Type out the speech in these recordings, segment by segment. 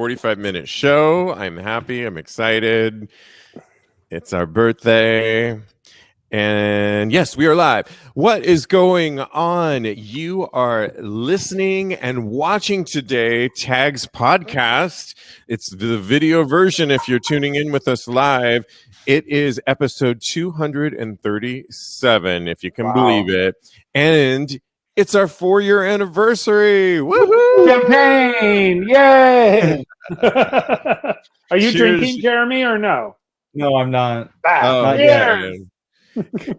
45-minute show. I'm happy. I'm excited. It's our birthday. And yes, we are live. What is going on? You are listening and watching today Tags Podcast. It's the video version if you're tuning in with us live. It is episode 237, if you can believe it. And it's our 4-year anniversary. Woohoo! Champagne! Yay! Are you Cheers. drinking, Jeremy, or no? No, I'm not. Oh, Cheers!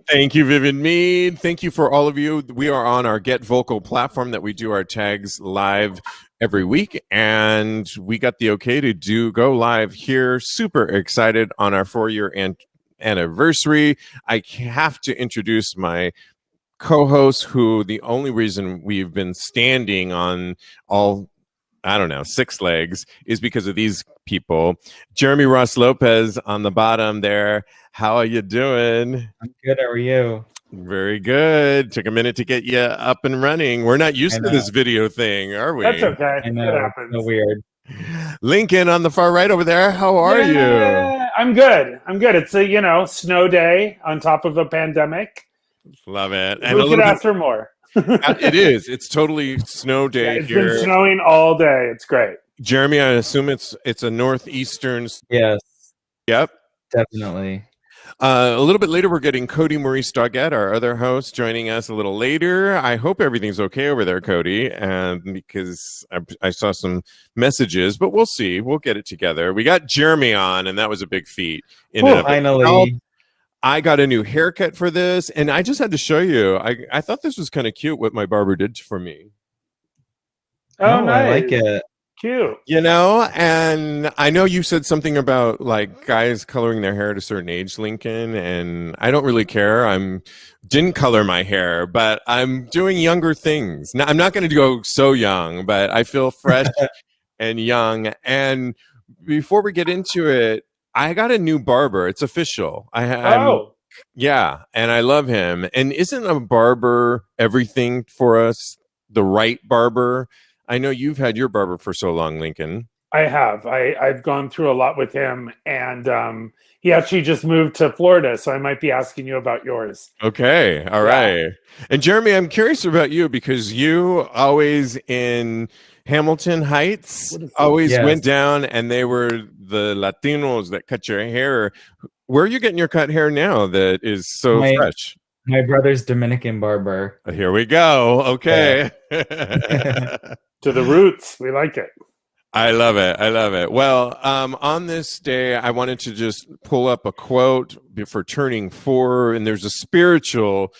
Thank you, Vivian Mead. Thank you for all of you. We are on our Get Vocal platform that we do our tags live every week, and we got the okay to go live here. Super excited on our 4-year anniversary. I have to introduce my co-host, who the only reason we've been standing on all 6 legs is because of these people. Jeremy Ross Lopez on the bottom there. How are you doing? I'm good. How are you? Very good. Took a minute to get you up and running. We're not used to this video thing, are we? That's okay. I know. It happens. It's so weird. Lincoln on the far right over there. How are you? I'm good. It's a snow day on top of a pandemic. Love it. And Who could ask for more? It is. It's totally snow day It's here. been snowing all day. It's great. Jeremy, I assume it's a northeastern. Yes. Yep. Definitely. A little bit later, we're getting Kodi Maurice Doggette, our other host, joining us a little later. I hope everything's okay over there, Kodi, because I saw some messages, but we'll see. We'll get it together. We got Jeremy on, and that was a big feat. Finally. I got a new haircut for this, and I just had to show you. I thought this was kind of cute what my barber did for me. Oh, nice. I like it. Cute. And I know you said something about like guys coloring their hair at a certain age, Lincoln, and I don't really care. Didn't color my hair, but I'm doing younger things. Now, I'm not going to go so young, but I feel fresh and young. And before we get into it, I got a new barber. It's official. Yeah, and I love him. And isn't a barber everything for us? The right barber? I know you've had your barber for so long, Lincoln. I have. I've gone through a lot with him, and he actually just moved to Florida, so I might be asking you about yours. Okay. All right. And Jeremy, I'm curious about you because you always in Hamilton Heights went down, and they were the Latinos that cut your hair. Where are you getting your cut hair now that is so fresh? My brother's Dominican barber. Here we go. Okay. To the roots. We like it. I love it. Well, on this day, I wanted to just pull up a quote for turning 4, and there's a spiritual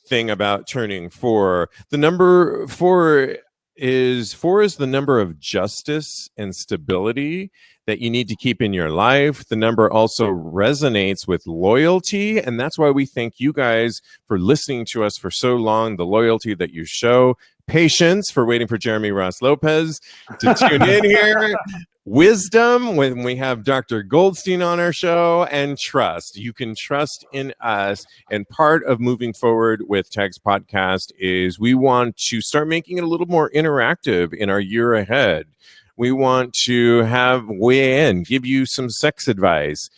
thing about turning 4. The number 4 is the number of justice and stability that you need to keep in your life. The number also resonates with loyalty, and that's why we thank you guys for listening to us for so long, the loyalty that you show, patience for waiting for Jeremy Ross Lopez to tune in here, wisdom when we have Dr. Goldstein on our show, and trust. You can trust in us, and part of moving forward with Tags Podcast is we want to start making it a little more interactive in our year ahead. We want to weigh in, give you some sex advice,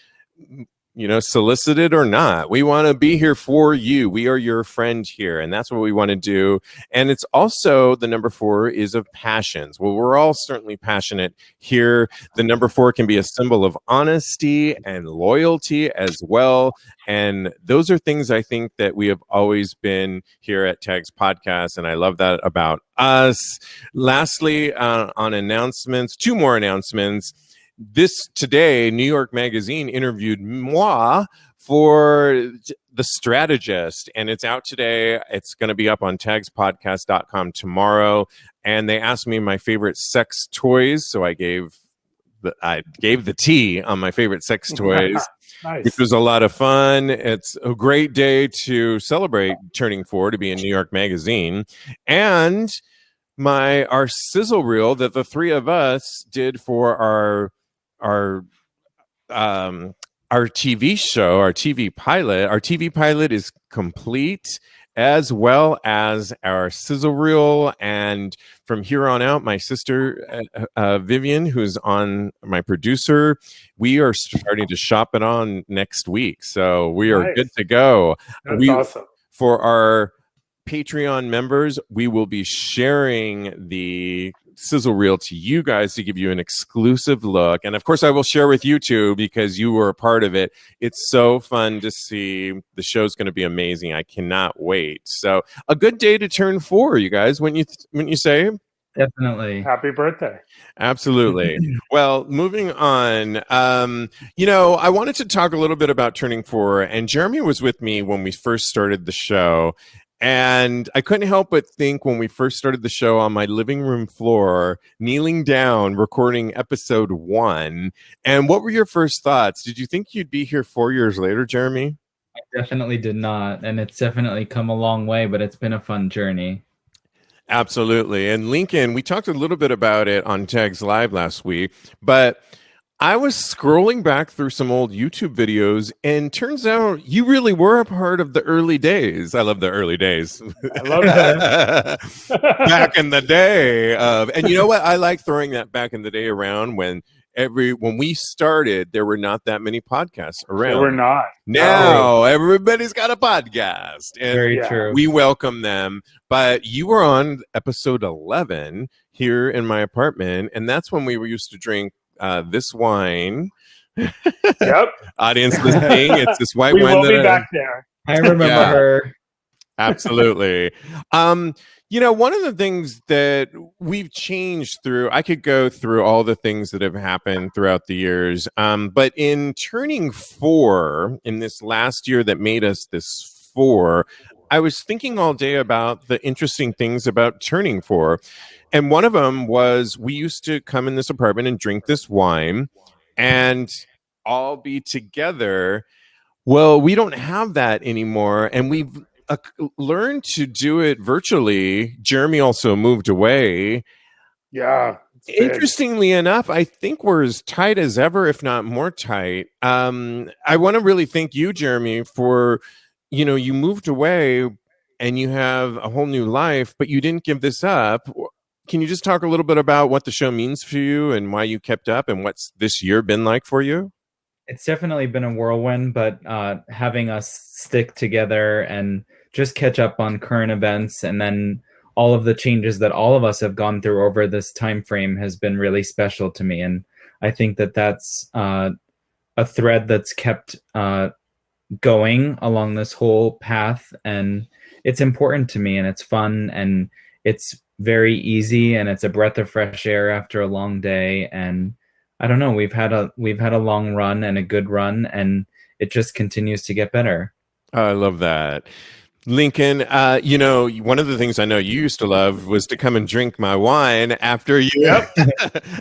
solicited or not. We want to be here for you. We are your friend here, and that's what we want to do. And it's also, the number 4 is of passions. Well, we're all certainly passionate here. The number 4 can be a symbol of honesty and loyalty as well. And those are things I think that we have always been here at Tags Podcast, and I love that about us. Lastly, on announcements, 2 more announcements. Today, New York Magazine interviewed moi for The Strategist, and it's out today. It's going to be up on TAGSPODCAST.com tomorrow. And they asked me my favorite sex toys, so I gave the tea on my favorite sex toys. Nice. Which was a lot of fun. It's a great day to celebrate turning 4, to be in New York Magazine. And our sizzle reel that the 3 of us did for our TV show, our TV pilot. Our TV pilot is complete, as well as our sizzle reel. And from here on out, my sister, Vivian, who's on my producer, we are starting to shop it on next week. So we are good to go. That's awesome. For our Patreon members, we will be sharing the sizzle reel to you guys to give you an exclusive look. And of course, I will share with you too, because you were a part of it. It's so fun to see. The show's going to be amazing. I cannot wait. So a good day to turn 4, you guys, when you say. Definitely. Happy birthday. Absolutely. Well, moving on, I wanted to talk a little bit about turning 4, and Jeremy was with me when we first started the show. And I couldn't help but think when we first started the show on my living room floor, kneeling down, recording episode 1. And what were your first thoughts? Did you think you'd be here 4 years later, Jeremy? I definitely did not. And it's definitely come a long way, but it's been a fun journey. Absolutely. And Lincoln, we talked a little bit about it on Tags Live last week, but I was scrolling back through some old YouTube videos, and turns out you really were a part of the early days. I love the early days. I love that. Back in the day and you know what? I like throwing that back in the day around when we started, there were not that many podcasts around. There were not. Now everybody's got a podcast. And very true. We welcome them. But you were on episode 11 here in my apartment, and that's when we used to drink this wine. Yep. Audience listening, it's this white we wine. We will be back there. I remember her. Absolutely. One of the things that we've changed through, I could go through all the things that have happened throughout the years, but in turning 4 in this last year that made us this 4, I was thinking all day about the interesting things about turning 4. And one of them was we used to come in this apartment and drink this wine and all be together. Well, we don't have that anymore. And we've learned to do it virtually. Jeremy also moved away. Yeah. Interestingly enough, I think we're as tight as ever, if not more tight. I want to really thank you, Jeremy, for, you moved away and you have a whole new life, but you didn't give this up. Can you just talk a little bit about what the show means for you and why you kept up and what's this year been like for you? It's definitely been a whirlwind, but having us stick together and just catch up on current events and then all of the changes that all of us have gone through over this time frame has been really special to me. And I think that that's a thread that's kept going along this whole path. And it's important to me, and it's fun, and it's very easy, and it's a breath of fresh air after a long day. And I don't know, we've had a long run and a good run, and it just continues to get better. I love that. Lincoln, one of the things I know you used to love was to come and drink my wine after you. Yep.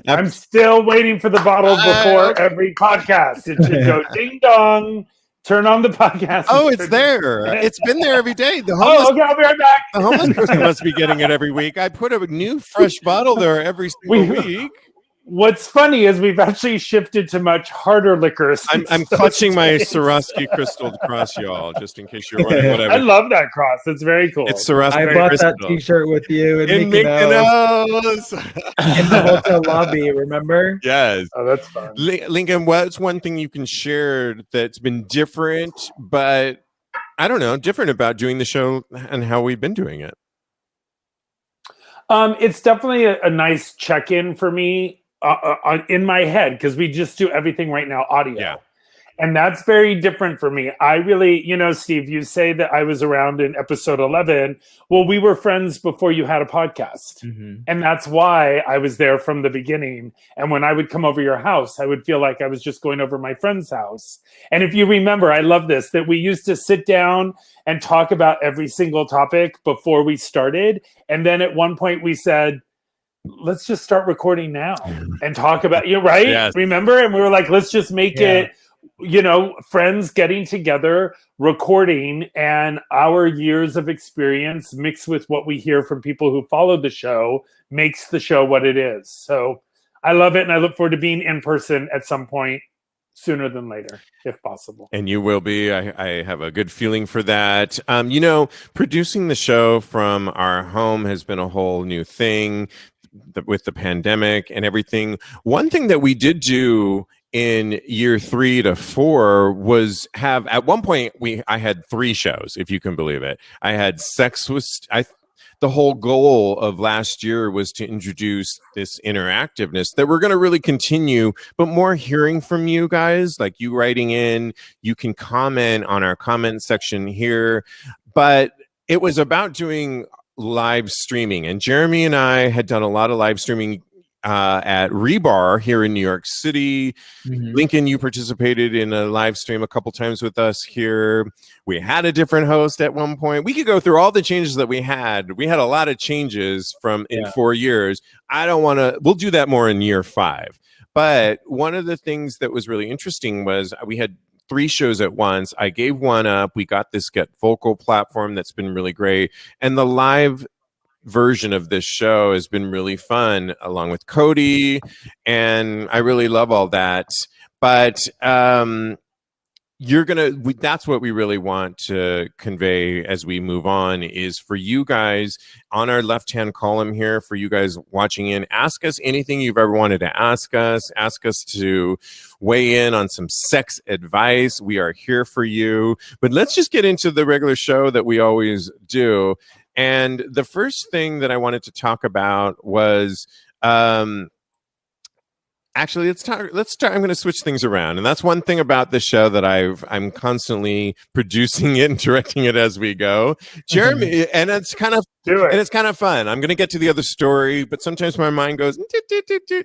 I'm still waiting for the bottle before every podcast. It should go ding dong. Turn on the podcast. Oh, it's there. It's been there every day. Okay, I'll be right back. The homeless person must be getting it every week. I put a new fresh bottle there every single week. What's funny is we've actually shifted to much harder liquors. I'm clutching my Swarovski crystal cross, y'all, just in case you're wondering. Whatever. I love that cross. It's very cool. It's Swarovski. I bought crystal. that T-shirt with you in Mykonos. in the hotel lobby. Remember? Yes. Oh, that's fun. Lincoln, what's one thing you can share that's been different, but I don't know, different about doing the show and how we've been doing it? It's definitely a nice check-in for me. In my head, because we just do everything right now audio. Yeah. And that's very different for me. I really, Steve, you say that I was around in episode 11. Well, we were friends before you had a podcast. Mm-hmm. And that's why I was there from the beginning. And when I would come over your house, I would feel like I was just going over my friend's house. And if you remember, I love this, that we used to sit down and talk about every single topic before we started. And then at one point we said, let's just start recording now and talk about you, right? Yes. Remember? And we were like, let's just make it, friends getting together, recording, and our years of experience mixed with what we hear from people who followed the show makes the show what it is. So I love it. And I look forward to being in person at some point sooner than later, if possible. And you will be. I have a good feeling for that. You know, producing the show from our home has been a whole new thing with the pandemic and everything. One thing that we did do in year 3 to 4 was have, at one point I had 3 shows, if you can believe it. I had Sex with the whole goal of last year was to introduce this interactiveness that we're going to really continue, but more hearing from you guys, like you writing in. You can comment on our comment section here, but it was about doing live streaming. And Jeremy and I had done a lot of live streaming at Rebar here in New York City. Lincoln, you participated in a live stream a couple times with us here. We had a different host at one point. We could go through all the changes that we had. We had a lot of changes in 4 years. I don't want to, we'll do that more in year 5. But one of the things that was really interesting was we had 3 shows at once. I gave one up. We got this Get Vocal platform that's been really great. And the live version of this show has been really fun, along with Kodi, and I really love all that. But that's what we really want to convey as we move on, is for you guys on our left-hand column here, for you guys watching in, ask us anything you've ever wanted to ask us to weigh in on some sex advice. We are here for you. But let's just get into the regular show that we always do. And the first thing that I wanted to talk about was, actually, let's start. I'm going to switch things around. And that's one thing about the show that I'm constantly producing it and directing it as we go. Jeremy, and it's kind of fun. I'm going to get to the other story, but sometimes my mind goes,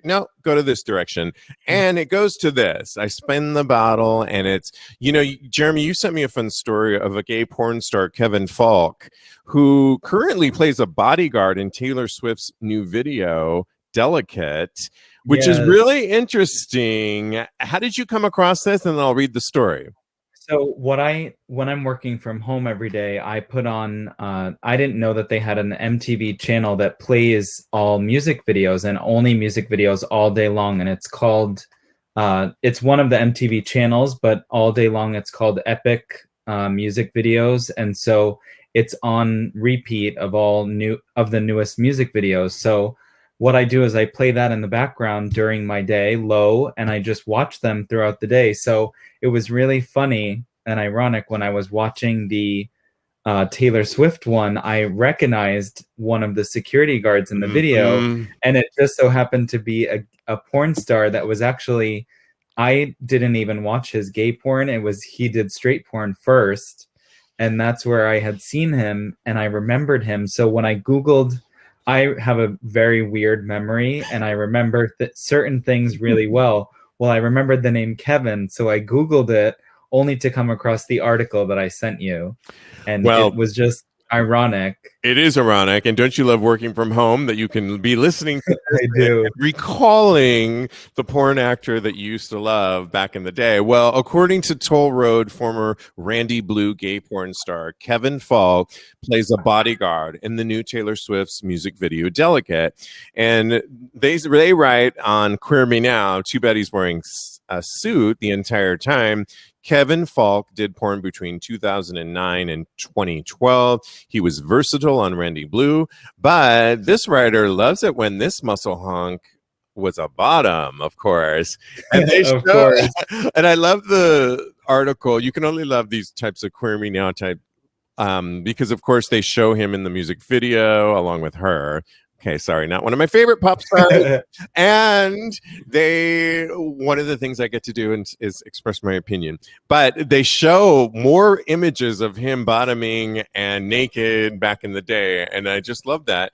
no, go to this direction. And it goes to this. I spin the bottle, and it's, Jeremy, you sent me a fun story of a gay porn star, Kevin Falk, who currently plays a bodyguard in Taylor Swift's new video, Delicate, which is really interesting. How did you come across this? And then I'll read the story. So when I'm working from home every day, I put on, I didn't know that they had an MTV channel that plays all music videos and only music videos all day long. And it's called, it's one of the MTV channels, but all day long it's called Epic Music Videos. And so it's on repeat of the newest music videos. So what I do is I play that in the background during my day, low, and I just watch them throughout the day. So it was really funny and ironic when I was watching the Taylor Swift one. I recognized one of the security guards in the video, and it just so happened to be a porn star that was actually, I didn't even watch his gay porn. He did straight porn first, and that's where I had seen him, and I remembered him. So when I Googled, I have a very weird memory, and I remember certain things really well. Well, I remembered the name Kevin, so I Googled it only to come across the article that I sent you. And it was just ironic. It is ironic. And don't you love working from home, that you can be listening to I do. recalling the porn actor that you used to love back in the day? Well, according to Toll Road, former Randy Blue gay porn star Kevin Falk plays a bodyguard in the new Taylor Swift's music video Delicate. And they write on Queer Me Now, too bad he's wearing a suit the entire time. Kevin Falk did porn between 2009 and 2012. He was versatile on Randy Blue, but this writer loves it when this muscle hunk was a bottom, of course. And Of course. And I love the article. You can only love these types of Queer Me Now type because, of course, they show him in the music video along with her. Okay, sorry, not one of my favorite pop stars. And one of the things I get to do is express my opinion. But they show more images of him bottoming and naked back in the day. And I just love that.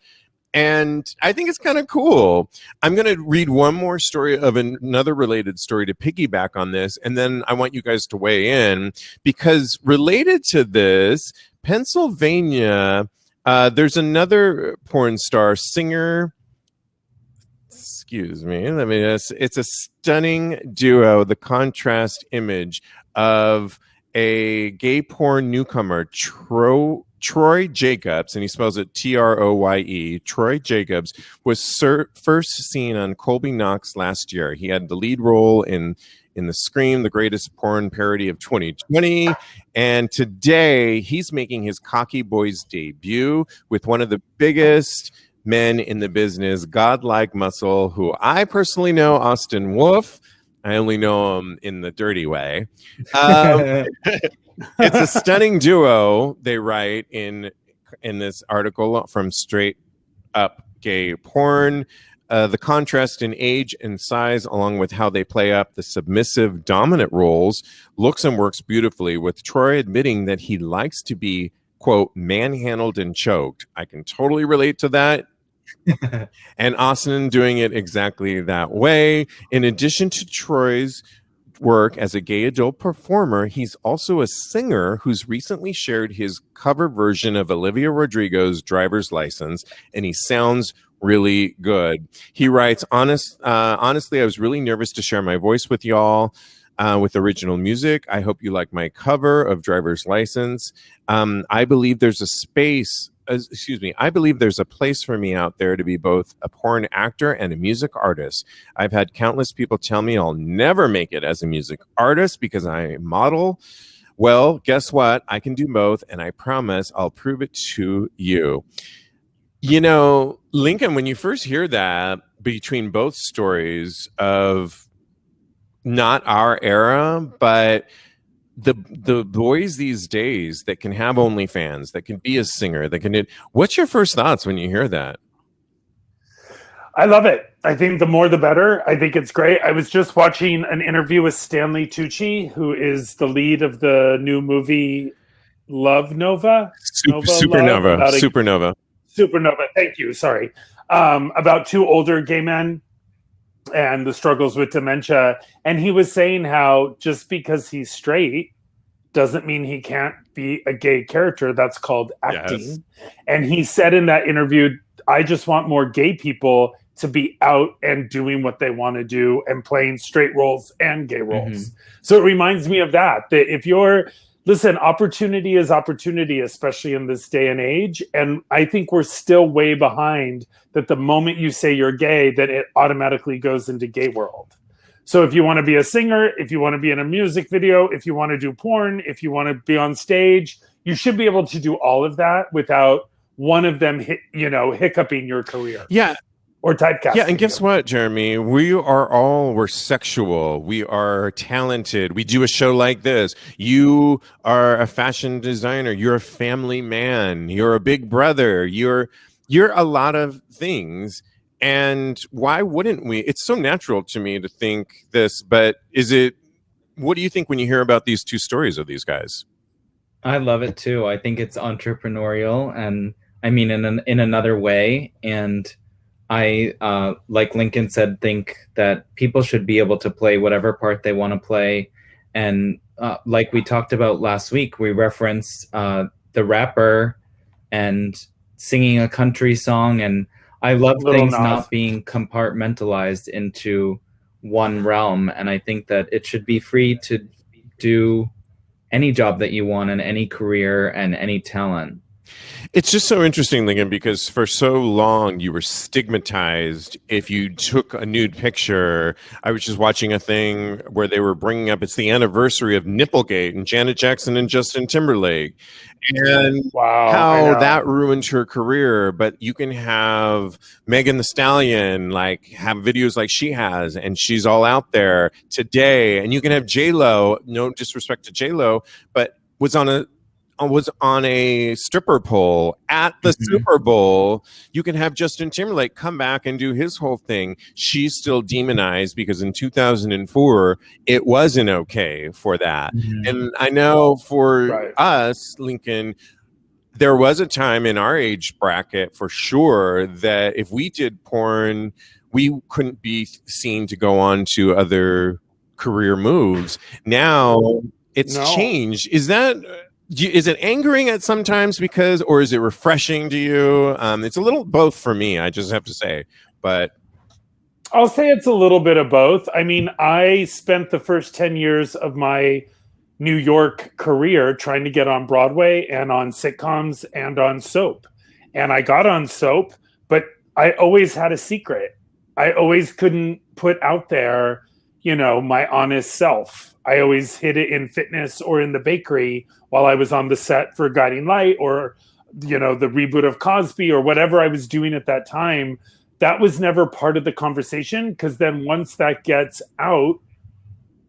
And I think it's kind of cool. I'm going to read one more story of another related story to piggyback on this. And then I want you guys to weigh in, because related to this, Pennsylvania... there's another porn star singer. Excuse me. It's a stunning duo. The contrast image of a gay porn newcomer, Troy Jacobs, and he spells it Troye. Troy Jacobs was first seen on Colby Knox last year. He had the lead role in the Scream, the greatest porn parody of 2020. And today he's making his Cocky Boys debut with one of the biggest men in the business, Godlike Muscle, who I personally know, Austin Wolf. I only know him in the dirty way. It's a stunning duo, they write in this article from Straight Up Gay Porn. The contrast in age and size, along with how they play up the submissive dominant roles, looks and works beautifully, with Troy admitting that he likes to be, quote, manhandled and choked. I can totally relate to that. And Austin doing it exactly that way. In addition to Troy's work as a gay adult performer, he's also a singer who's recently shared his cover version of Olivia Rodrigo's Driver's License, and he sounds really good. He writes, honestly, I was really nervous to share my voice with y'all with original music. I hope you like my cover of Driver's License. I believe there's a place for me out there to be both a porn actor and a music artist. I've had countless people tell me I'll never make it as a music artist because I model. Well, guess what? I can do both, and I promise I'll prove it to you. You know, Lincoln, when you first hear that between both stories of not our era, but the boys these days that can have OnlyFans, that can be a singer, that can do, what's your first thoughts when you hear that? I love it. I think the more the better. I think it's great. I was just watching an interview with Stanley Tucci, who is the lead of the new movie Love Nova. Supernova. Thank you. Sorry. About two older gay men and the struggles with dementia. And he was saying how just because he's straight doesn't mean he can't be a gay character. That's called acting. Yes. And he said in that interview, I just want more gay people to be out and doing what they want to do and playing straight roles and gay roles. Mm-hmm. So it reminds me of that if listen, opportunity is opportunity, especially in this day and age. And I think we're still way behind that the moment you say you're gay, that it automatically goes into gay world. So if you want to be a singer, if you want to be in a music video, if you want to do porn, if you want to be on stage, you should be able to do all of that without one of them hiccuping your career. Yeah. Or typecasting. Yeah, and guess what, Jeremy? We're sexual. We are talented. We do a show like this. You are a fashion designer. You're a family man. You're a big brother. You're a lot of things. And why wouldn't we? It's so natural to me to think this, but what do you think when you hear about these two stories of these guys? I love it too. I think it's entrepreneurial, and I mean in another way. And I, like Lincoln said, think that people should be able to play whatever part they want to play. And like we talked about last week, we referenced the rapper and singing a country song. And I love things not being compartmentalized into one realm. And I think that it should be free to do any job that you want in any career and any talent. It's just so interesting, Lincoln, because for so long you were stigmatized if you took a nude picture. I was just watching a thing where they were bringing up, it's the anniversary of Nipplegate and Janet Jackson and Justin Timberlake, and how that ruined her career. But you can have Megan Thee Stallion, like have videos like she has, and she's all out there today. And you can have J-Lo, no disrespect to J-Lo, but was on a stripper pole at the Super Bowl. You can have Justin Timberlake come back and do his whole thing. She's still demonized because in 2004, it wasn't okay for that. Mm-hmm. And I know for us, Lincoln, there was a time in our age bracket for sure that if we did porn, we couldn't be seen to go on to other career moves. Now it's changed. Is it angering at sometimes or is it refreshing to you? It's a little both for me, I just have to say, but I'll say it's a little bit of both. I mean, I spent the first 10 years of my New York career trying to get on Broadway and on sitcoms and on soap. And I got on soap, but I always had a secret. I always couldn't put out there, my honest self. I always hid it in fitness or in the bakery while I was on the set for Guiding Light or, the reboot of Cosby or whatever I was doing at that time. That was never part of the conversation, because then once that gets out,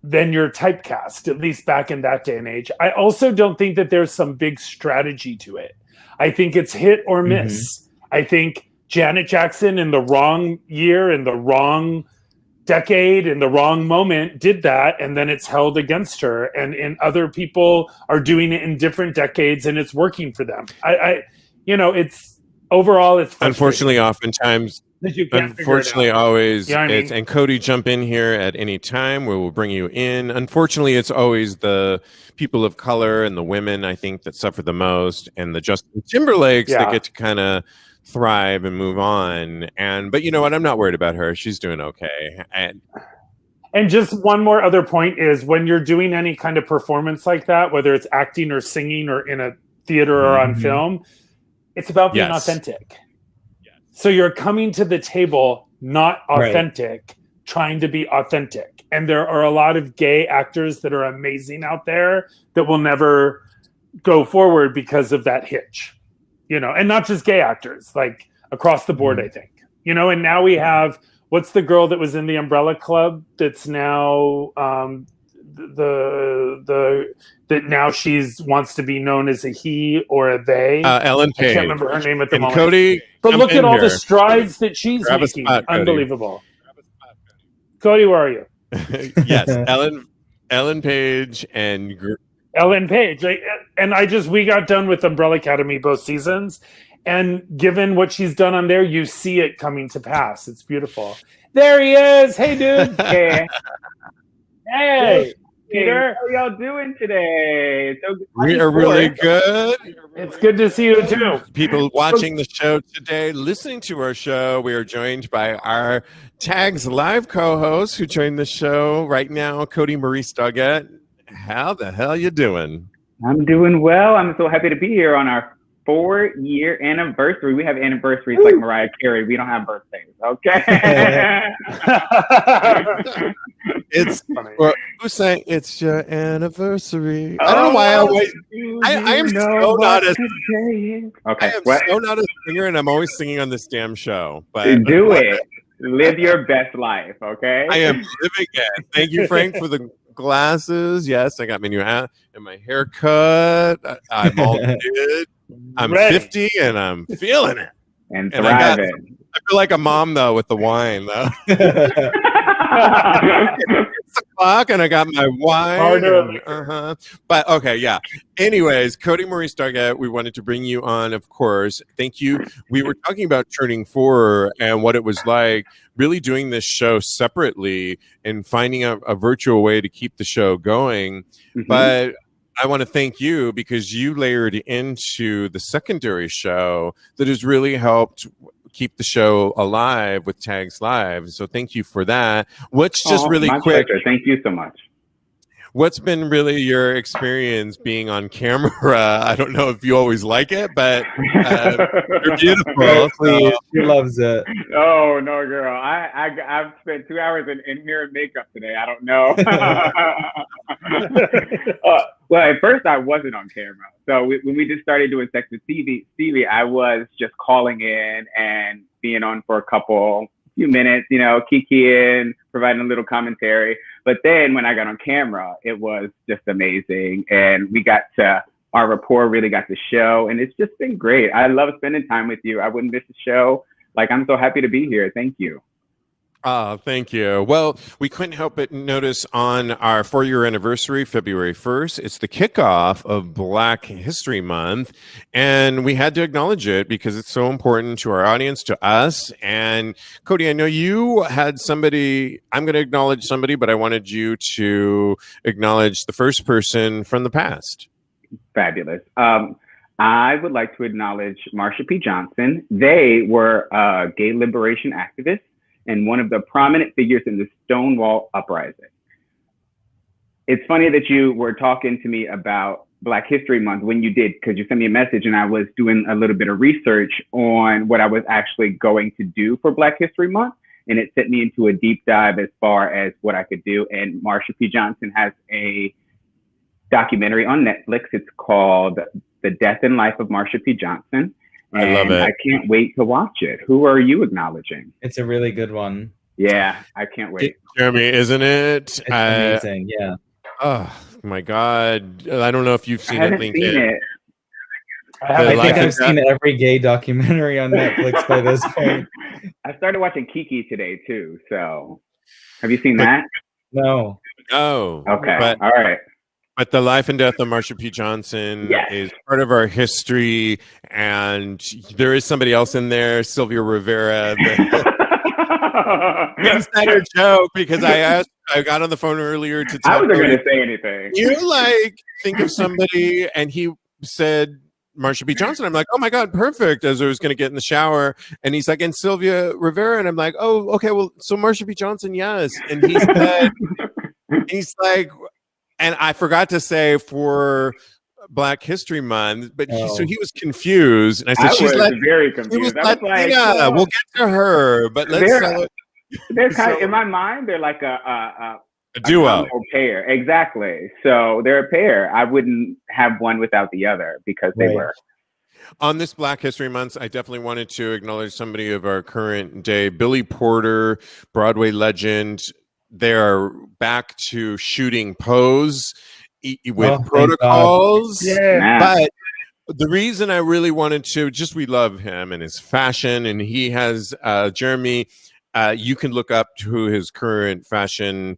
then you're typecast, at least back in that day and age. I also don't think that there's some big strategy to it. I think it's hit or miss. I think Janet Jackson in the wrong year, in the wrong decade, in the wrong moment did that, and then it's held against her. And other people are doing it in different decades, and it's working for them. It's overall, it's unfortunately, oftentimes. Unfortunately, always it's, and Kodi, jump in here at any time. We will bring you in. Unfortunately, it's always the people of color and the women, I think, that suffer the most, and the Justin Timberlakes that get to kind of thrive and move on. But you know what? I'm not worried about her. She's doing okay. And just one more other point is, when you're doing any kind of performance like that, whether it's acting or singing or in a theater or on film, it's about being authentic. So you're coming to the table not authentic, trying to be authentic. And there are a lot of gay actors that are amazing out there that will never go forward because of that hitch, and not just gay actors, like across the board, I think, and now we have, what's the girl that was in the Umbrella Club that's now that now she's wants to be known as a he or a they. Ellen Page. I can't remember her name at the and moment. Kodi, but look at all the strides that she's making. Spot, unbelievable. Kodi, where are you? Yes, Ellen Page and Ellen Page. We got done with Umbrella Academy both seasons, and given what she's done on there, you see it coming to pass. It's beautiful. There he is. Hey, dude. Hey. Peter, how y'all doing today? We are really good. It's good to see you too. People watching the show today, listening to our show, we are joined by our Tags Live co-host who joined the show right now, Kodi Maurice Doggette. How the hell you doing? I'm doing well. I'm so happy to be here on our 4-year anniversary. We have anniversaries like Mariah Carey. We don't have birthdays, okay? It's well, who's saying it's your anniversary? I don't know why I am so not a so not a singer, and I'm always singing on this damn show. But do it. Live your best life, okay? I am living it. Thank you, Frank, for the glasses. Yes, I got my new hat and my haircut. I'm all good. I'm ready. 50 and I'm feeling it. And thriving. I feel like a mom though with the wine though. It's o'clock and I got my wine. But okay, yeah. Anyways, Kodi Maurice Doggette, we wanted to bring you on, of course. Thank you. We were talking about turning 4 and what it was like really doing this show separately and finding a virtual way to keep the show going. But I want to thank you because you layered into the secondary show that has really helped keep the show alive with Tags Live. So thank you for that. What's just really quick? Pleasure. Thank you so much. What's been really your experience being on camera? I don't know if you always like it, but you're beautiful. She loves it. Oh no, girl! I've spent 2 hours in hair and makeup today. I don't know. Well, at first I wasn't on camera. So when we just started doing Sex with TV, I was just calling in and being on for a few minutes, kikiing, providing a little commentary. But then when I got on camera, it was just amazing. And our rapport really got to show. And it's just been great. I love spending time with you. I wouldn't miss the show. I'm so happy to be here. Thank you. Oh, thank you. Well, we couldn't help but notice on our 4-year anniversary, February 1st, it's the kickoff of Black History Month. And we had to acknowledge it because it's so important to our audience, to us. And Kodi, I know you had somebody, I'm going to acknowledge somebody, but I wanted you to acknowledge the first person from the past. Fabulous. I would like to acknowledge Marsha P. Johnson. They were a gay liberation activist and one of the prominent figures in the Stonewall Uprising. it's funny that you were talking to me about Black History Month when you did, because you sent me a message and I was doing a little bit of research on what I was actually going to do for Black History Month. And it sent me into a deep dive as far as what I could do. And Marsha P. Johnson has a documentary on Netflix. It's called The Death and Life of Marsha P. Johnson. And I love it. I can't wait to watch it. Who are you acknowledging? It's a really good one. Yeah, I can't wait. Jeremy, isn't it? It's amazing. Yeah. Oh my God. I don't know if you've I seen haven't it. seen it. I Life think and I've seen every gay documentary on Netflix by this point. I started watching Kiki today too. So, have you seen that? No. Oh, Okay. But, All right. but the life and death of Marsha P. Johnson Yes. is part of our history, and there is somebody else in there, Sylvia Rivera. Insider joke, because I got on the phone earlier to I tell wasn't Cody, going to say anything. you like think of somebody, and he said Marsha P. Johnson. I'm like, oh my God, perfect. As I was going to get in the shower, and he's like, and Sylvia Rivera, and I'm like, oh, okay, well, so Marsha P. Johnson, yes. And he said, he's like, and I forgot to say for Black History Month, but so he was confused, and I said, I she's was like, very it was confused. I was like, Latina. We'll get to her, but let's they're kind of, so- in my mind, they're like a duo. combo pair. Exactly. So they're a pair. I wouldn't have one without the other because they were. On this Black History Month, I definitely wanted to acknowledge somebody of our current day, Billy Porter, Broadway legend. They are back to shooting Pose with protocols. Yeah. But the reason I really wanted to, just we love him and his fashion, and he has, Jeremy, you can look up to his current fashion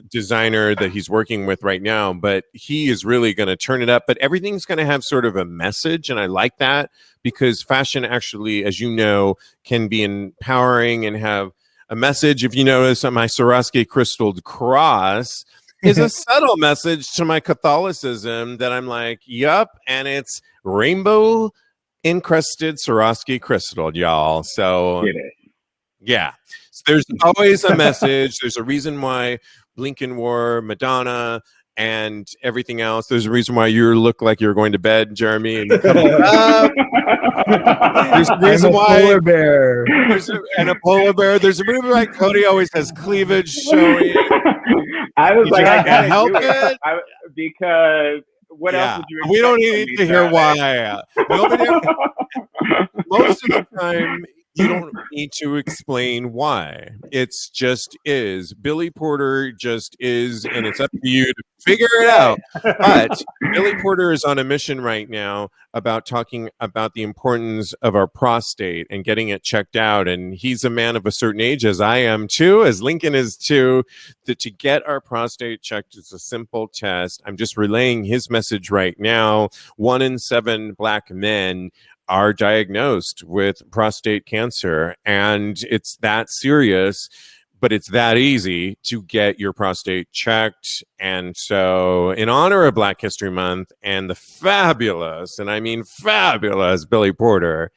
designer that he's working with right now, but he is really going to turn it up, but everything's going to have sort of a message, and I like that, because fashion actually, as you know, can be empowering and have a message. If you notice on my Swarovski crystalled cross is a subtle message to my Catholicism that I'm like, yup, and it's rainbow encrusted Swarovski crystal, y'all. So yeah, so there's always a message. There's a reason why Blinken wore Madonna and everything else. There's a reason why you look like you're going to bed, Jeremy, and coming up. There's a reason why polar bear. And a polar bear. There's a reason why Kodi always has cleavage showing. I was like, I gotta help do it because what else would you? We don't need to hear why. Most of the time, you don't need to explain why. It's just is. Billy Porter just is, and it's up to you to figure it out. But Billy Porter is on a mission right now about talking about the importance of our prostate and getting it checked out. And he's a man of a certain age, as I am too, as Lincoln is too, that to get our prostate checked is a simple test. I'm just relaying his message right now. 1 in 7 Black men are diagnosed with prostate cancer, and it's that serious, but it's that easy to get your prostate checked. And so in honor of Black History Month and the fabulous, and I mean fabulous, Billy Porter,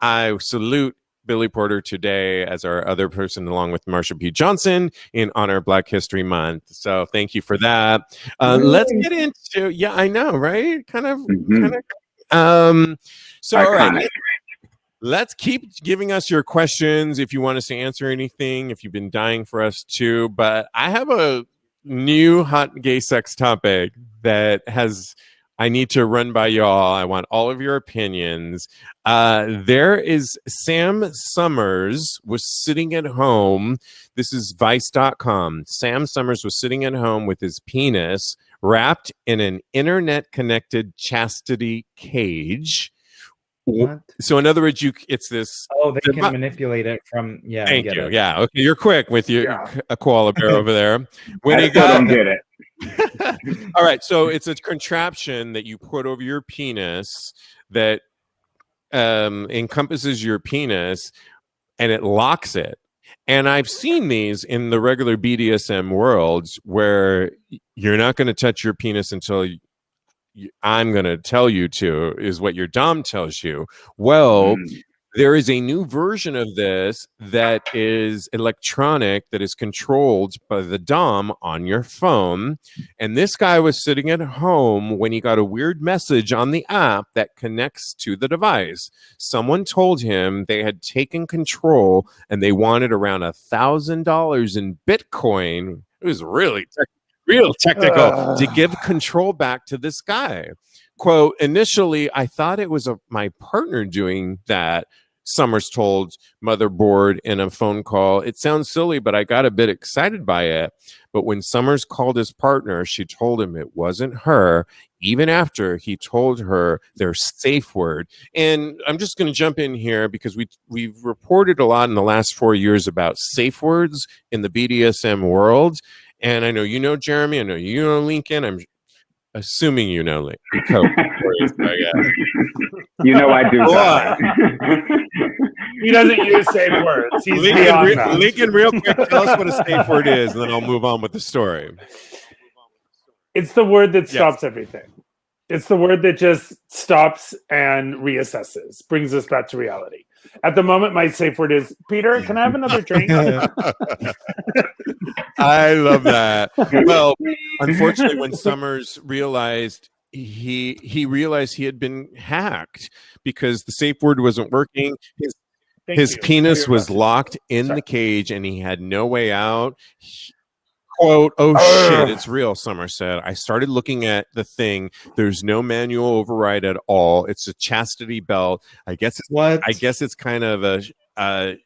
I salute Billy Porter today as our other person, along with Marsha P. Johnson, in honor of Black History Month. So thank you for that. Let's get into, I know, right? Kind of. So all right, let's keep giving us your questions if you want us to answer anything, if you've been dying for us to. But I have a new hot gay sex topic that I need to run by y'all. I want all of your opinions. There is Sam Summers was sitting at home. This is Vice.com. Sam Summers was sitting at home with his penis wrapped in an internet-connected chastity cage. What? So in other words, it's this. Oh, they can manipulate it from. Yeah, Thank you. Yeah, okay, you're quick with a koala bear over there. When I still don't get it. All right, so it's a contraption that you put over your penis that encompasses your penis, and it locks it. And I've seen these in the regular BDSM worlds where you're not going to touch your penis until I'm going to tell you to, is what your dom tells you. Well, there is a new version of this that is electronic, that is controlled by the DOM on your phone. And this guy was sitting at home when he got a weird message on the app that connects to the device. Someone told him they had taken control and they wanted around $1,000 in Bitcoin. It was really real technical to give control back to this guy. Quote, initially, I thought it was my partner doing that, Summers told Motherboard in a phone call. It sounds silly, but I got a bit excited by it. But when Summers called his partner, she told him it wasn't her, even after he told her their safe word. And I'm just going to jump in here because we've reported a lot in the last 4 years about safe words in the BDSM world. And I know you know Jeremy, I know you know Lincoln. I'm assuming you know Lincoln. You know I do. He doesn't use safe words. He's Lincoln, real quick, tell us what a safe word is, and then I'll move on with the story. It's the word that stops everything. It's the word that just stops and reassesses, brings us back to reality. At the moment, my safe word is, Peter, can I have another drink? I love that. Well, unfortunately, when Summers realized he realized he had been hacked because the safe word wasn't working. His penis was locked in the cage and he had no way out. Quote, oh shit, it's real, Summer said. I started looking at the thing. There's no manual override at all. It's a chastity belt. I guess it's kind of a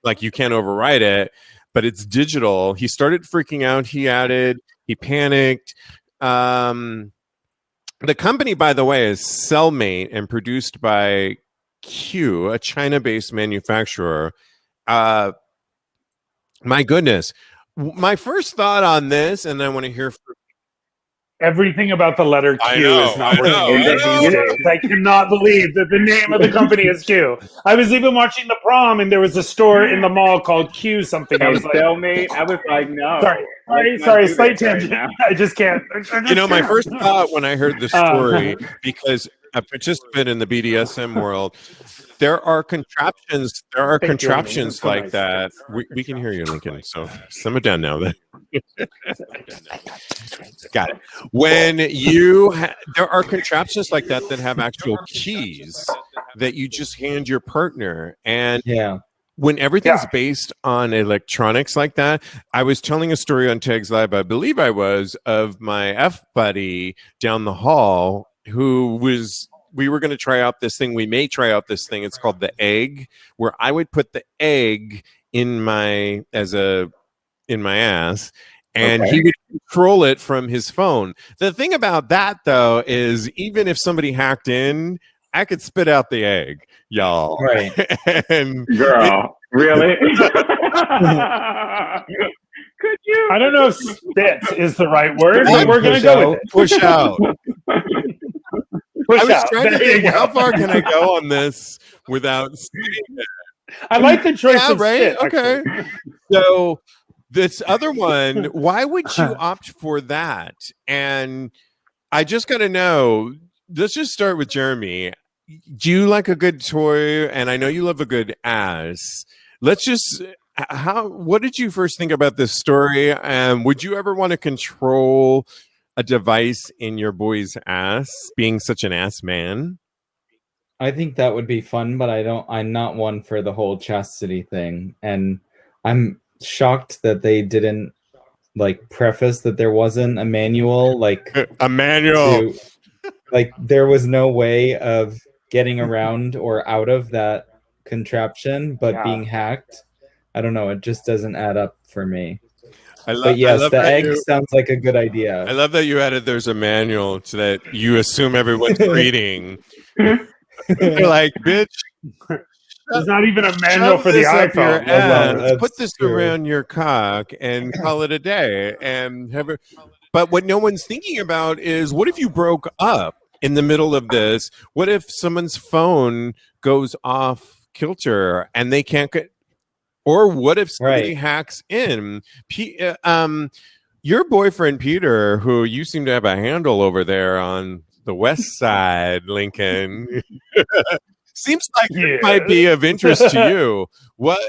like you can't override it, but it's digital. He started freaking out. He panicked. The company, by the way, is Cellmate and produced by Q, a China-based manufacturer. My goodness. My first thought on this, and I want to hear from everything about the letter Q is not working these days. I cannot believe that the name of the company is Q. I was even watching The Prom, and there was a store in the mall called Q something. I was like, Cellmate. I was like, no. Sorry, slight tangent. Right, I just can't. My first thought when I heard the story, because a participant in the BDSM world, there are contraptions. Like that. We can hear you, Lincoln. So simmer down now. Then got it. When there are contraptions like that have actual keys that you just hand your partner, and when everything's based on electronics like that. I was telling a story on Tags Live, I believe I was, of my F buddy down the hall we were going to try out this thing. We may try out this thing. It's called the egg, where I would put the egg in my ass, and he would control it from his phone. The thing about that, though, is even if somebody hacked in, I could spit out the egg, y'all. Right. Girl, really? Could you? I don't know if spit is the right word, but we're going to go with it. Push out. I was trying to think, how far can I go on this without saying it? I like the choice of right? spit, okay. So this other one, why would you opt for that? And I just got to know, let's just start with Jeremy. Do you like a good toy? And I know you love a good ass. What did you first think about this story? Would you ever want to control a device in your boy's ass, being such an ass man? I think that would be fun, but I'm not one for the whole chastity thing. And I'm shocked that they didn't preface that there wasn't a manual, a manual. There was no way of getting around or out of that contraption, but being hacked. I don't know. It just doesn't add up for me. But yes, the egg sounds like a good idea. I love that you added there's a manual to that you assume everyone's reading. You're like, bitch. There's not even a manual for the iPhone. Put this around your cock and call it a day. But what no one's thinking about is, what if you broke up in the middle of this? What if someone's phone goes off kilter and they can't get... Or what if somebody hacks in? Your boyfriend, Peter, who you seem to have a handle over there on the west side, Lincoln, Seems like it might be of interest to you. What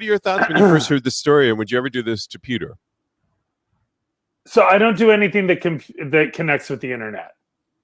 are your thoughts when you first heard the story, and would you ever do this to Peter? So I don't do anything that connects with the internet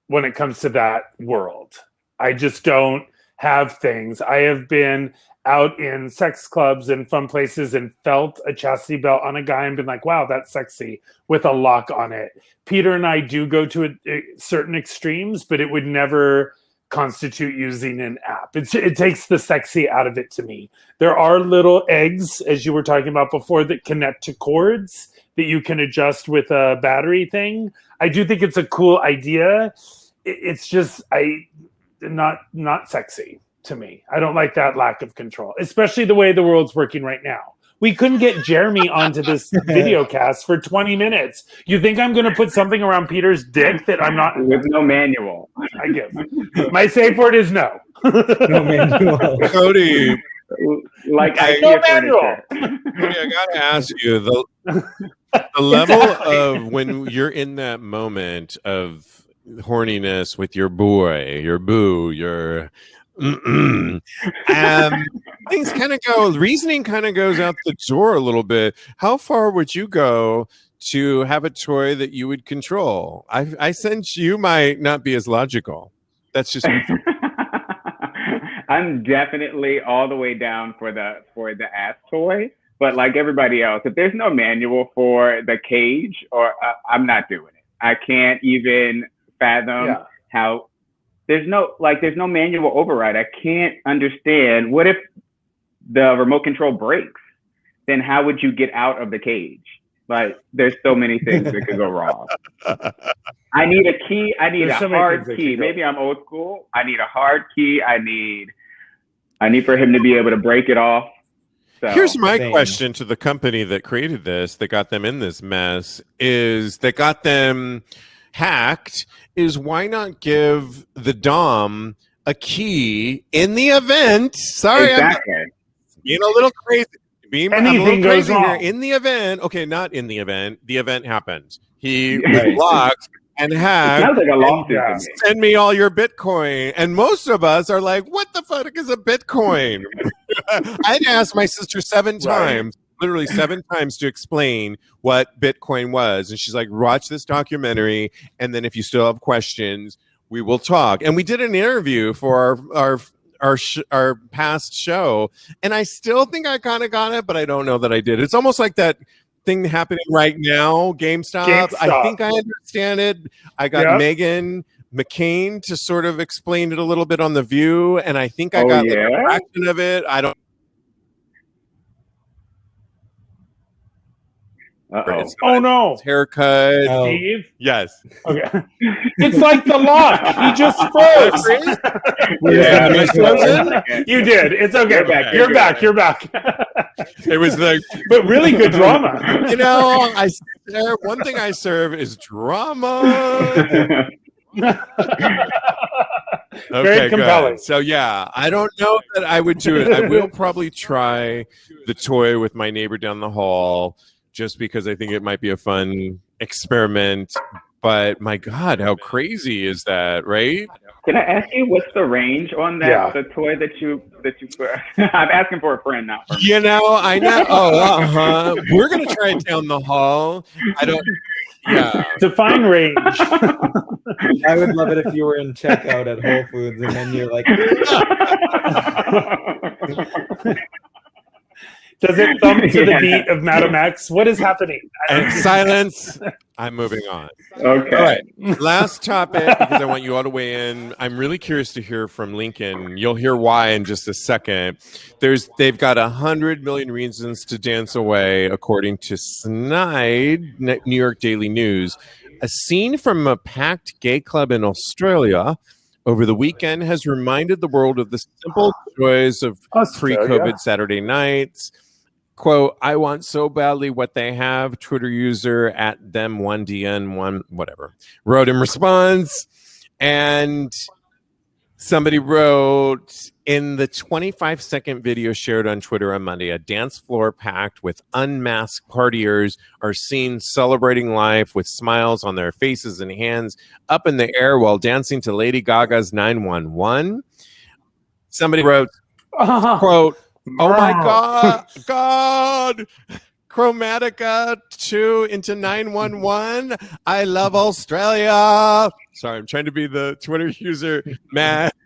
when it comes to that world. I just don't have things. I have been out in sex clubs and fun places and felt a chastity belt on a guy and been like, wow, that's sexy, with a lock on it. Peter and I do go to certain extremes, but it would never constitute using an app. It takes the sexy out of it to me. There are little eggs, as you were talking about before, that connect to cords that you can adjust with a battery thing. I do think it's a cool idea. It's just not sexy to me. I don't like that lack of control, especially the way the world's working right now. We couldn't get Jeremy onto this video cast for 20 minutes. You think I'm going to put something around Peter's dick that I'm not? With no manual. I give. My safe word is no. No manual. Cody, Like no manual. Cody, I gotta ask you the level of when you're in that moment of horniness with your boy, your boo, your things kind of go, reasoning kind of goes out the door a little bit. How far would you go to have a toy that you would control? I sense you might not be as logical. That's just I'm definitely all the way down for the ass toy, but like everybody else, if there's no manual for the cage, or I'm not doing it. I can't even fathom how there's no manual override. I can't understand. What if the remote control breaks? Then how would you get out of the cage? Like, there's so many things that could go wrong. I need a key. I need a hard key. Maybe I'm old school. I need a hard key. I need for him to be able to break it off. So, here's my question to the company that created this, that got them in this mess, that got them hacked, is why not give the Dom a key in the event? Sorry, exactly. I'm being a little crazy. Anything goes wrong. In the event, okay, not in the event. The event happened. He was blocked and hacked. Sounds like a lawsuit to me. Send me all your Bitcoin. And most of us are like, what the fuck is a Bitcoin? I'd asked my sister 7 times, literally 7 times, to explain what Bitcoin was. And she's like, watch this documentary, and then if you still have questions, we will talk. And we did an interview for our past show, and I still think I kind of got it, but I don't know that I did. It's almost like that thing happening right now, GameStop. I think I understand it. I got Megan McCain to sort of explain it a little bit on The View, and I think I got like a fraction of it. I don't. Oh no! Haircut. Steve? Yes. Okay. It's like the lock. He just froze. You did. It's okay. You're back. It was but really good drama. You know, one thing I serve is drama. Very compelling. Good. So yeah, I don't know that I would do it. I will probably try the toy with my neighbor down the hall, just because I think it might be a fun experiment. But my God, how crazy is that, right? Can I ask you, what's the range on that? The toy that you put? I'm asking for a friend, not for me. You know, I know. We're gonna try it down the hall. I don't. Yeah. Define range. I would love it if you were in checkout at Whole Foods and then you're like. Does it thump to the beat of Madam X? What is happening? And silence. I'm moving on. Okay. All right. Last topic, because I want you all to weigh in. I'm really curious to hear from Lincoln. You'll hear why in just a second. They've got 100 million reasons to dance away, according to Snide, New York Daily News. A scene from a packed gay club in Australia over the weekend has reminded the world of the simple joys of pre-COVID Saturday nights. Quote, I want so badly what they have, Twitter user at them1dn1 whatever wrote in response. And somebody wrote, in the 25-second video shared on Twitter on Monday, a dance floor packed with unmasked partiers are seen celebrating life with smiles on their faces and hands up in the air while dancing to Lady Gaga's 911. Somebody wrote, quote, "Oh my God, Chromatica 2 into 911. I love Australia." Sorry, I'm trying to be the Twitter user, Matt.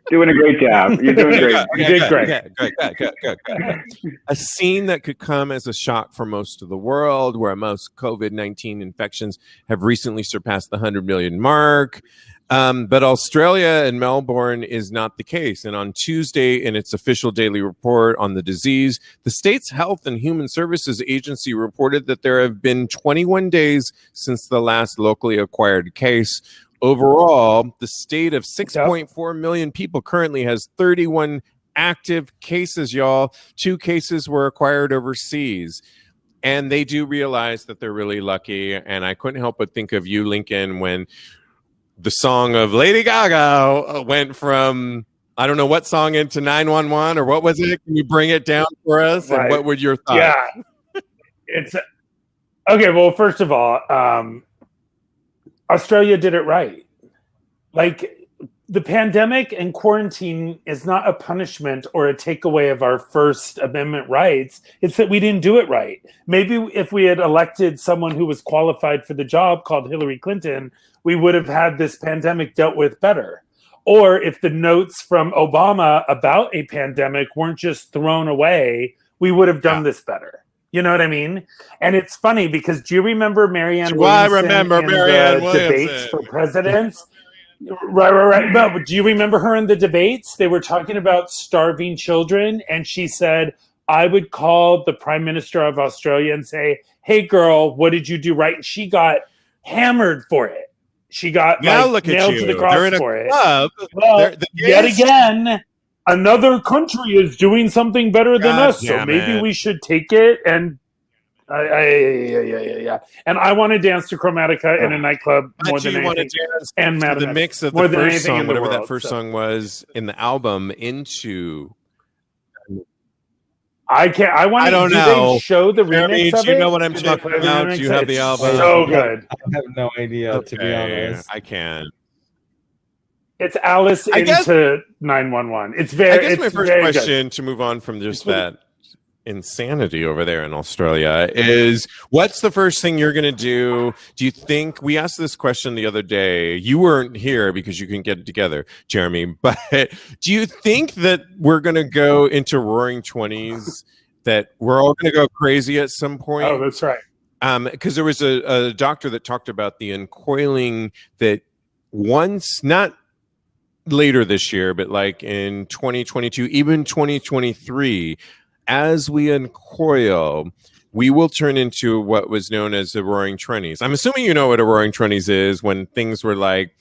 Doing a great job. You're doing great. You did great. Good. A scene that could come as a shock for most of the world, where most COVID-19 infections have recently surpassed the 100 million mark. But Australia and Melbourne is not the case. And on Tuesday, in its official daily report on the disease, the state's Health and Human Services Agency reported that there have been 21 days since the last locally acquired case. Overall, the state of 6.4 million people currently has 31 active cases, y'all. 2 cases were acquired overseas. And they do realize that they're really lucky. And I couldn't help but think of you, Lincoln, when the song of Lady Gaga went from, I don't know what song, into 911, or what was it? Can you bring it down for us? Right. And what would your thoughts? Yeah. It's okay. Well, first of all, Australia did it right. Like, the pandemic and quarantine is not a punishment or a takeaway of our First Amendment rights. It's that we didn't do it right. Maybe if we had elected someone who was qualified for the job, called Hillary Clinton, we would have had this pandemic dealt with better. Or if the notes from Obama about a pandemic weren't just thrown away, we would have done this better. You know what I mean? And it's funny because do you remember Marianne Williamson in the debates for presidents? Right. No, but do you remember her in the debates? They were talking about starving children, and she said, I would call the Prime Minister of Australia and say, hey, girl, what did you do right? And she got hammered for it. She got nailed to the cross for it. Well, yet again, another country is doing something better than us, so maybe we should take it. And yeah. And I want to dance to Chromatica in a nightclub more than anything. And the mix of the first song, whatever that first song was in the album, into. I can't. I don't know. They show the remix of it? Do you know what I'm talking about? Do you have the album? So good. I have no idea, to be honest. I can. It's Alice into 911. It's very. I guess my first question to move on from just that insanity over there in Australia is, what's the first thing you're going to do? Do you think, we asked this question the other day, you weren't here because you couldn't get it together, Jeremy, but do you think that we're going to go into roaring 20s, that we're all going to go crazy at some point? Oh, that's right. Because there was a doctor that talked about the uncoiling that once, not later this year, but like in 2022, even 2023, as we uncoil, we will turn into what was known as the Roaring Twenties. I'm assuming you know what a Roaring Twenties is, when things were like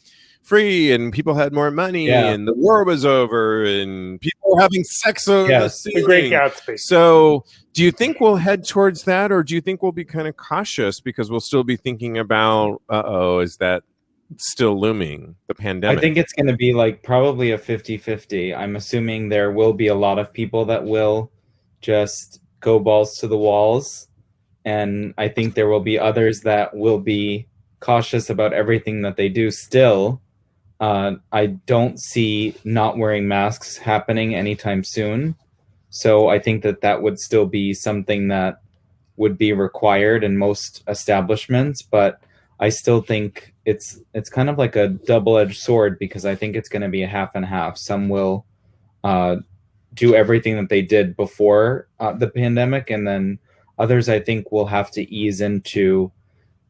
free and people had more money and the war was over and people were having sex on the ceiling. The Great Gatsby. So do you think we'll head towards that, or do you think we'll be kind of cautious because we'll still be thinking about, is that still looming, the pandemic? I think it's going to be like probably a 50-50. I'm assuming there will be a lot of people that will just go balls to the walls, and I think there will be others that will be cautious about everything that they do still. I don't see not wearing masks happening anytime soon, so I think that would still be something that would be required in most establishments, but I still think it's kind of like a double-edged sword, because I think it's going to be a half and half. Some will do everything that they did before the pandemic, and then others, I think, will have to ease into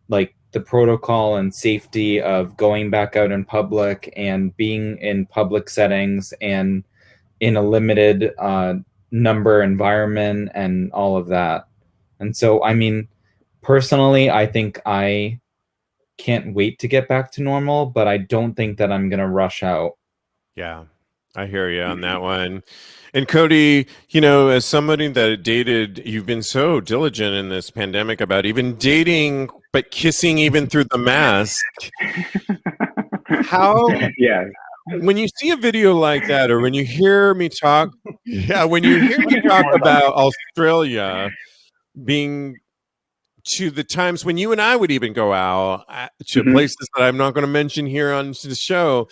like the protocol and safety of going back out in public and being in public settings and in a limited number environment and all of that. And so, I mean, personally, I think I can't wait to get back to normal, but I don't think that I'm going to rush out. Yeah, I hear you on that one. And Kodi, you know, as somebody that dated, you've been so diligent in this pandemic about even dating, but kissing even through the mask. How? Yeah. When you see a video like that, or when you hear me talk, when you hear me talk about Australia being to the times when you and I would even go out to places that I'm not going to mention here on the show,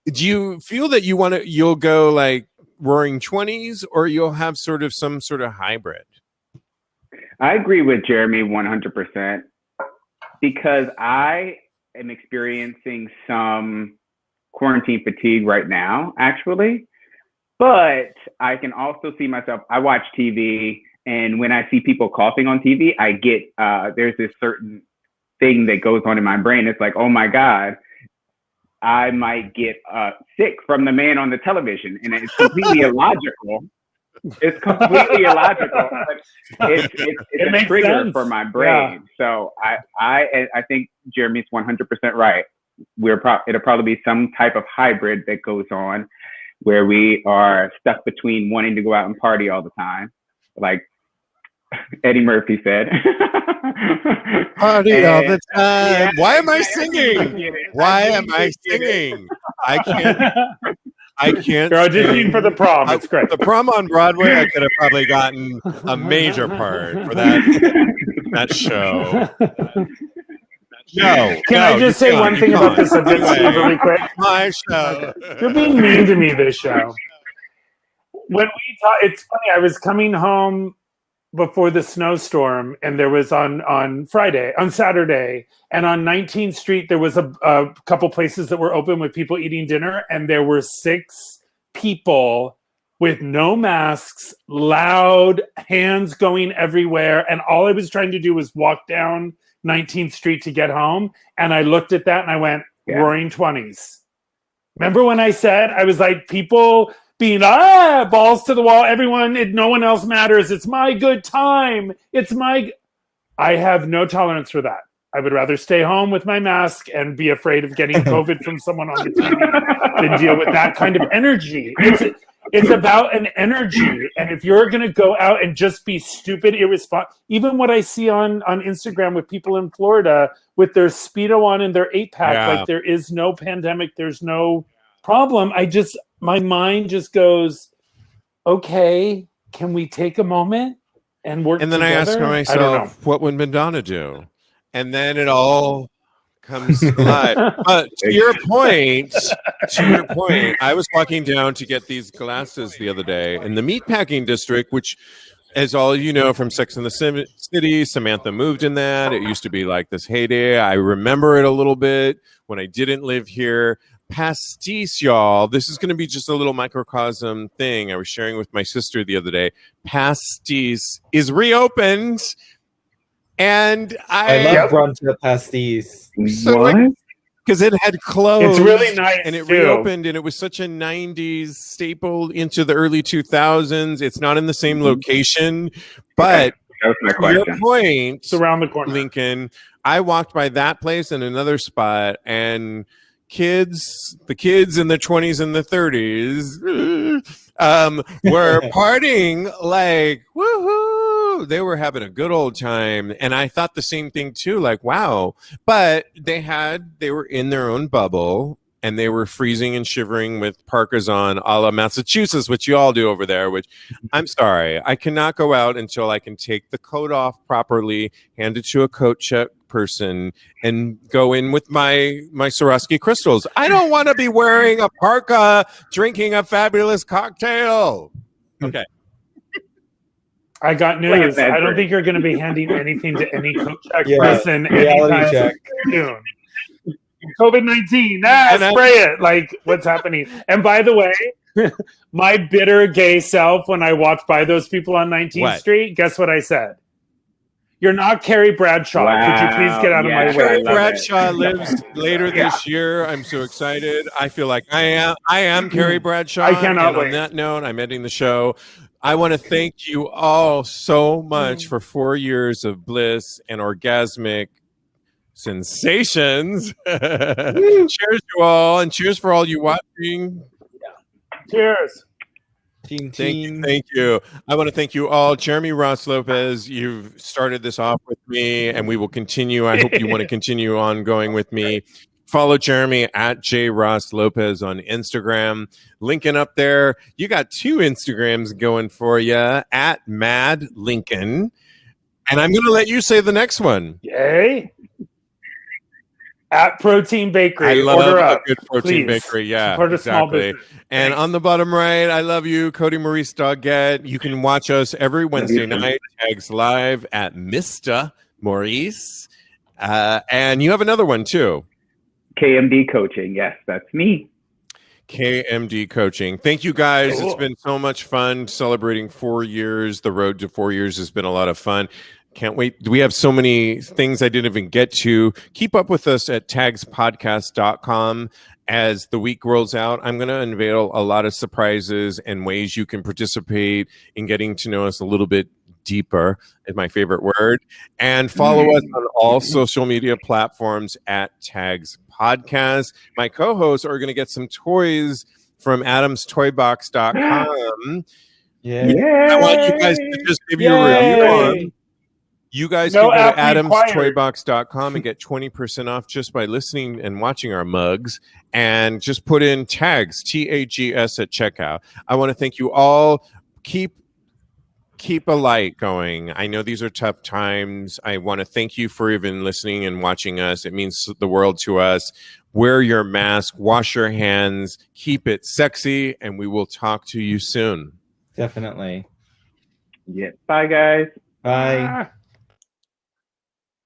do you feel that you'll go like roaring 20s, or you'll have sort of some sort of hybrid. I agree with Jeremy 100% because I am experiencing some quarantine fatigue right now, actually. But I can also see myself, I watch TV, and when I see people coughing on TV, I get, there's this certain thing that goes on in my brain. It's like, oh my God, I might get sick from the man on the television. And it's completely illogical. It's completely illogical, but it's a trigger sense for my brain. Yeah. So I think Jeremy's 100% right. It'll probably be some type of hybrid that goes on where we are stuck between wanting to go out and party all the time, like Eddie Murphy said. Party all the time. Yeah, why am I singing? Why am I singing? I can't. You're auditioning for the prom. It's great. The prom on Broadway, I could have probably gotten a major part for that show. Can I just say one thing about this subject really quick? My show. You're being mean to me this show. When we talk, it's funny. I was coming home before the snowstorm, and there was on Saturday, and on 19th Street, there was a couple places that were open with people eating dinner, and there were 6 people with no masks, loud, hands going everywhere, and all I was trying to do was walk down 19th Street to get home, and I looked at that and I went, roaring 20s. Remember when I said, I was like, people being balls to the wall, everyone, no one else matters, it's my good time, I have no tolerance for that. I would rather stay home with my mask and be afraid of getting COVID from someone on the TV than deal with that kind of energy. It's about an energy, and if you're going to go out and just be stupid, irresponsible, even what I see on Instagram with people in Florida with their Speedo on and their 8-pack, like there is no pandemic, there's no problem. My mind just goes, okay, can we take a moment and work together? And then I ask myself, what would Madonna do? And then it all comes alive. But to your point, I was walking down to get these glasses the other day in the meatpacking district, which, as all you know from Sex and the City, Samantha moved in that. It used to be like this heyday. I remember it a little bit when I didn't live here. Pastis, y'all. This is going to be just a little microcosm thing I was sharing with my sister the other day. Pastis is reopened. And I love brunch at Pastis. So because it had closed. It's really nice. And it reopened, and it was such a 90s staple into the early 2000s. It's not in the same location, but that was my question. Your point, it's around the corner. Lincoln, I walked by that place and another spot, and the kids in the 20s and the 30s were partying like, woohoo! They were having a good old time. And I thought the same thing too, like, wow. But they were in their own bubble, and they were freezing and shivering with parkas on a la Massachusetts, which you all do over there, which I'm sorry. I cannot go out until I can take the coat off properly, hand it to a coat check person, and go in with my Swarovski crystals. I don't want to be wearing a parka, drinking a fabulous cocktail. Okay. I got news. I don't think you're going to be handing anything to any coat check person anytime soon. COVID-19, spray it. Like, what's happening? And by the way, my bitter gay self, when I walked by those people on 19th Street, guess what I said? You're not Carrie Bradshaw. Wow. Could you please get out of my way? Carrie Bradshaw lives later this year. I'm so excited. I feel like I am Carrie Bradshaw. I cannot wait. On that note, I'm ending the show. I want to thank you all so much for 4 years of bliss and orgasmic sensations. Cheers, you all, and cheers for all you watching. Cheers. Thank you. I want to thank you all. Jeremy Ross Lopez, you've started this off with me, and we will continue. I hope you want to continue on going with me. Follow Jeremy at J Ross Lopez on Instagram. Lincoln up there. You got 2 Instagrams going for you, at Mad Lincoln. And I'm going to let you say the next one. Yay. At Protein Bakery. I love Order a up. good protein Please. bakery. Yeah, Support a small exactly. business. And on the bottom right, I love you, Kodi Maurice Doggette. You can watch us every Wednesday night, Tags Live at Mr. Maurice. And you have another one too. KMD Coaching. Yes, that's me. KMD Coaching. Thank you guys. Cool. It's been so much fun celebrating 4 years. The road to 4 years has been a lot of fun. Can't wait. We have so many things I didn't even get to. Keep up with us at TAGSPODCAST.com. As the week rolls out, I'm going to unveil a lot of surprises and ways you can participate in getting to know us a little bit deeper, is my favorite word. And follow us on all social media platforms at Tags Podcast. My co-hosts are going to get some toys from adamstoybox.com. Yeah. I want you guys to just give you a review on them. You guys No can go to app required. adamstoybox.com and get 20% off just by listening and watching our mugs, and just put in tags, TAGS, at checkout. I want to thank you all. Keep a light going. I know these are tough times. I want to thank you for even listening and watching us. It means the world to us. Wear your mask, wash your hands, keep it sexy, and we will talk to you soon. Definitely. Yeah. Bye, guys. Bye. Ah.